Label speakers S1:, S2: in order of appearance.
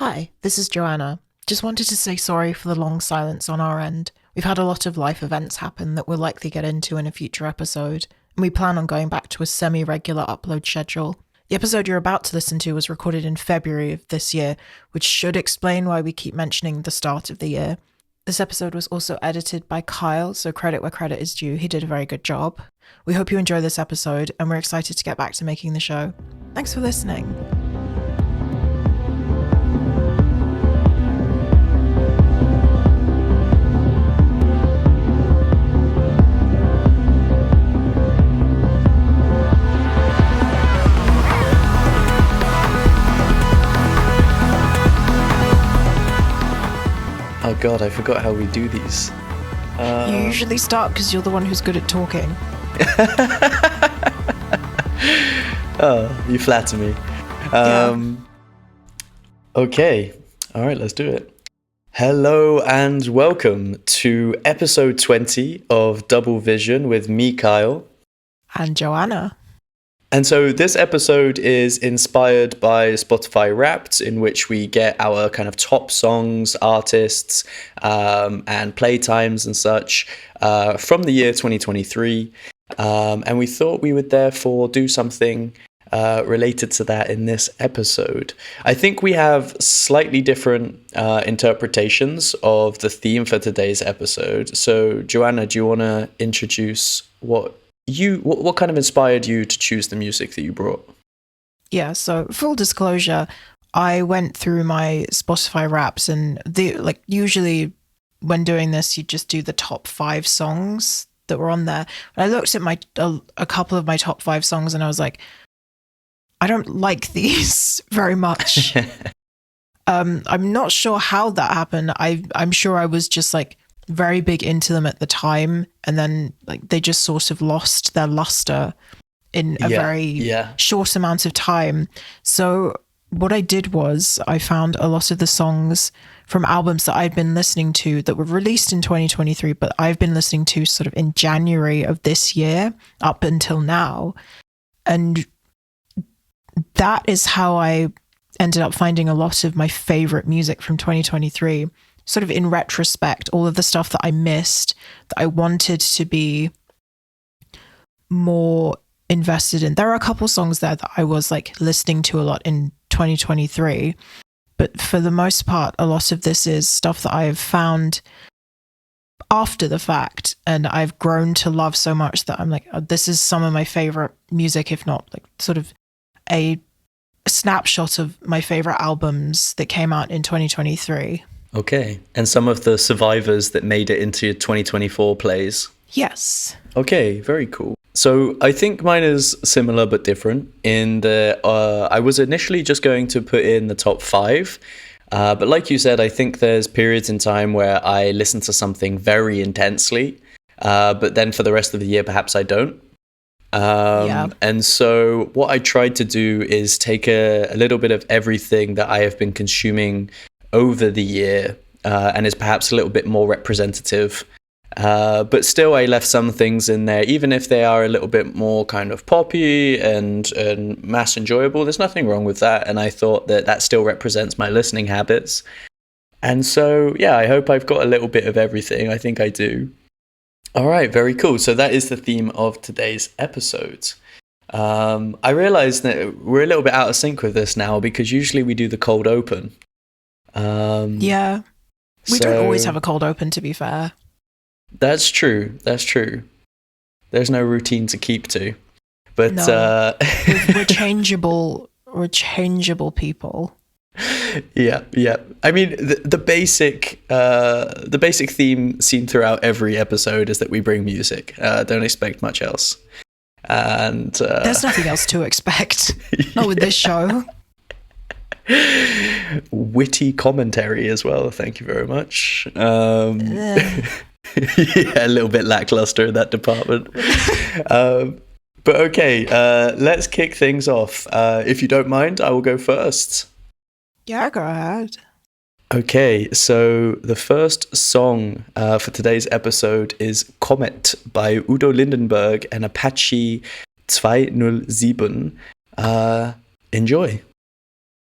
S1: Hi, this is Joanna. Just wanted to say sorry for the long silence on our end. We've had a lot of life events happen that we'll likely get into in a future episode, and we plan on going back to a semi-regular upload schedule. The episode you're about to listen to was recorded in February of this year, which should explain why we keep mentioning the start of the year. This episode was also edited by Kyle, so credit where credit is due. He did a very good job. We hope you enjoy this episode, and we're excited to get back to making the show. Thanks for listening.
S2: Oh god, I forgot how we do these.
S1: You usually start because you're the one who's good at talking.
S2: Oh, you flatter me. Okay, alright, let's do it. Hello and welcome to episode 20 of Double Vision with me, Kyle.
S1: And Joanna.
S2: And so this episode is inspired by Spotify Wrapped, in which we get our kind of top songs, artists, and playtimes and such from the year 2023. And we thought we would therefore do something related to that in this episode. I think we have slightly different interpretations of the theme for today's episode. So, Joanna, do you want to introduce what kind of inspired you to choose the music that you brought?
S1: Yeah, so full disclosure, I went through my Spotify Wraps, and usually when doing this, you just do the top 5 songs that were on there. And I looked at a couple of my top 5 songs, and I was like, I don't like these very much. I'm not sure how that happened. I'm sure I was just like very big into them at the time, and then like they just sort of lost their luster in a very short amount of time. So what I did was I found a lot of the songs from albums that I'd been listening to that were released in 2023, but I've been listening to sort of in January of this year up until now. And that is how I ended up finding a lot of my favorite music from 2023. Sort of in retrospect, all of the stuff that I missed, that I wanted to be more invested in. There are a couple songs there that I was like listening to a lot in 2023, but for the most part, a lot of this is stuff that I've found after the fact, and I've grown to love so much that I'm like, oh, this is some of my favorite music, if not like sort of a snapshot of my favorite albums that came out in 2023.
S2: Okay, and some of the survivors that made it into your 2024 plays.
S1: Yes.
S2: Okay, very cool. So I think mine is similar but different in the I was initially just going to put in the top 5, but like you said, I think there's periods in time where I listen to something very intensely, but then for the rest of the year perhaps I don't. And so what I tried to do is take a little bit of everything that I have been consuming over the year, and is perhaps a little bit more representative. But still, I left some things in there, even if they are a little bit more kind of poppy and mass enjoyable. There's nothing wrong with that. And I thought that still represents my listening habits. And so, yeah, I hope I've got a little bit of everything. I think I do. All right, very cool. So that is the theme of today's episode. I realized that we're a little bit out of sync with this now, because usually we do the cold open.
S1: We don't always have a cold open, to be fair.
S2: That's true. There's no routine to keep to, but
S1: no. we're changeable people.
S2: Yeah. I mean, the basic theme seen throughout every episode is that we bring music. Don't expect much else. And
S1: there's nothing else to expect. Not with this show.
S2: Witty commentary as well. Thank you very much. Yeah, a little bit lackluster in that department. But okay, let's kick things off. If you don't mind, I will go first.
S1: Yeah, go ahead.
S2: Okay, so the first song for today's episode is Comet by Udo Lindenberg and Apache 207. Enjoy.